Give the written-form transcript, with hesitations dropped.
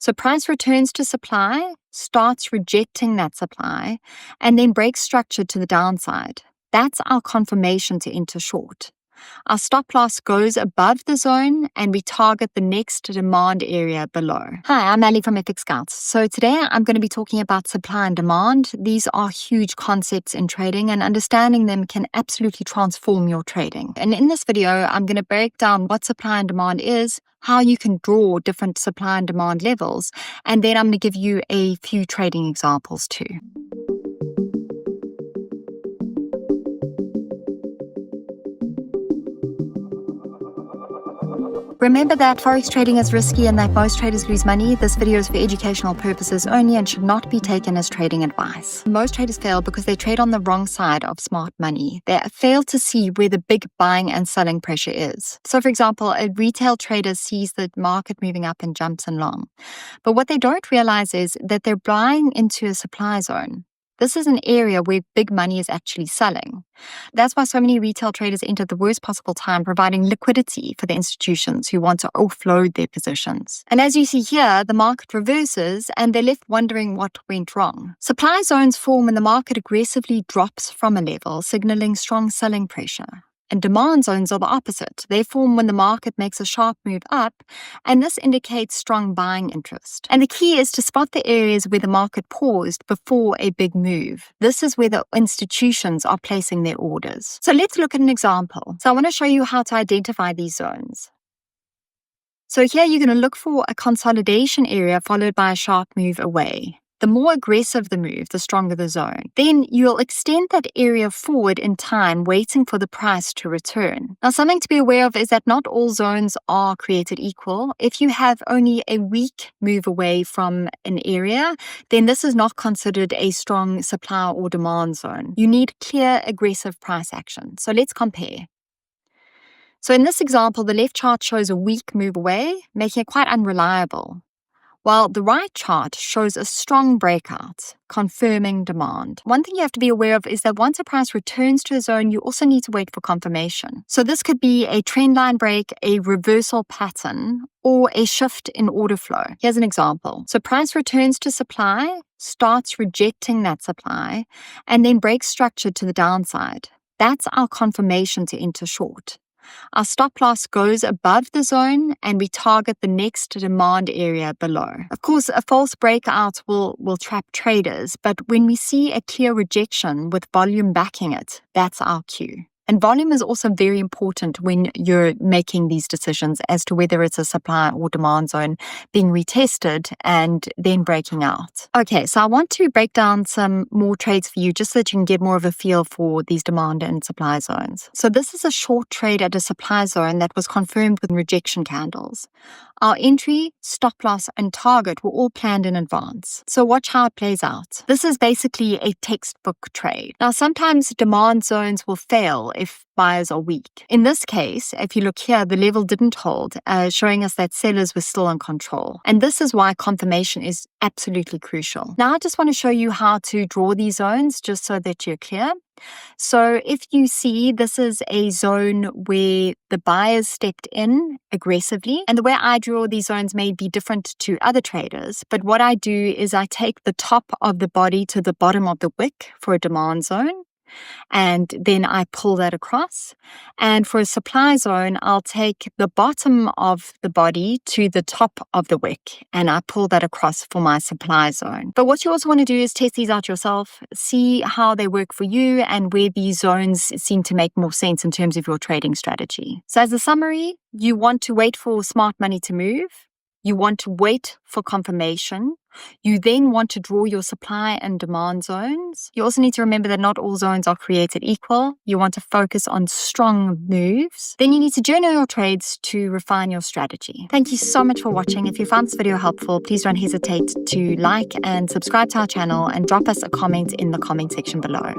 So price returns to supply, starts rejecting that supply, and then breaks structure to the downside. That's our confirmation to enter short. Our stop loss goes above the zone and we target the next demand area below. Hi, I'm Ali from FX Scouts. So today I'm going to be talking about supply and demand. These are huge concepts in trading and understanding them can absolutely transform your trading. And in this video, I'm going to break down what supply and demand is, how you can draw different supply and demand levels, and then I'm going to give you a few trading examples too. Remember that forex trading is risky and that most traders lose money. This video is for educational purposes only and should not be taken as trading advice. Most traders fail because they trade on the wrong side of smart money. They fail to see where the big buying and selling pressure is. So for example, a retail trader sees the market moving up in jumps and long. But what they don't realize is that they're buying into a supply zone. This is an area where big money is actually selling. That's why so many retail traders enter at the worst possible time, providing liquidity for the institutions who want to offload their positions. And as you see here, the market reverses and they're left wondering what went wrong. Supply zones form when the market aggressively drops from a level, signaling strong selling pressure. And demand zones are the opposite. They form when the market makes a sharp move up, and this indicates strong buying interest. And the key is to spot the areas where the market paused before a big move. This is where the institutions are placing their orders. So let's look at an example. So I want to show you how to identify these zones. So here you're going to look for a consolidation area followed by a sharp move away. The more aggressive the move, the stronger the zone. Then you'll extend that area forward in time, waiting for the price to return. Now, something to be aware of is that not all zones are created equal. If you have only a weak move away from an area, then this is not considered a strong supply or demand zone. You need clear, aggressive price action. So let's compare. So in this example, the left chart shows a weak move away, making it quite unreliable, while the right chart shows a strong breakout, confirming demand. One thing you have to be aware of is that once a price returns to a zone, you also need to wait for confirmation. So this could be a trend line break, a reversal pattern, or a shift in order flow. Here's an example. So price returns to supply, starts rejecting that supply, and then breaks structure to the downside. That's our confirmation to enter short. Our stop loss goes above the zone and we target the next demand area below. Of course, a false breakout will trap traders, but when we see a clear rejection with volume backing it, that's our cue. And volume is also very important when you're making these decisions as to whether it's a supply or demand zone being retested and then breaking out. Okay, so I want to break down some more trades for you just so that you can get more of a feel for these demand and supply zones. So this is a short trade at a supply zone that was confirmed with rejection candles. Our entry, stop loss, and target were all planned in advance. So watch how it plays out. This is basically a textbook trade. Now, sometimes demand zones will fail if buyers are weak. In this case, if you look here, the level didn't hold, showing us that sellers were still in control. And this is why confirmation is absolutely crucial. Now, I just want to show you how to draw these zones just so that you're clear. So if you see, this is a zone where the buyers stepped in aggressively. And the way I draw these zones may be different to other traders. But what I do is I take the top of the body to the bottom of the wick for a demand zone. And then I pull that across. And for a supply zone, I'll take the bottom of the body to the top of the wick, and I pull that across for my supply zone. But what you also want to do is test these out yourself, see how they work for you and where these zones seem to make more sense in terms of your trading strategy. So as a summary, you want to wait for smart money to move. You want to wait for confirmation. You then want to draw your supply and demand zones. You also need to remember that not all zones are created equal. You want to focus on strong moves. Then you need to journal your trades to refine your strategy. Thank you so much for watching. If you found this video helpful, please don't hesitate to like and subscribe to our channel and drop us a comment in the comment section below.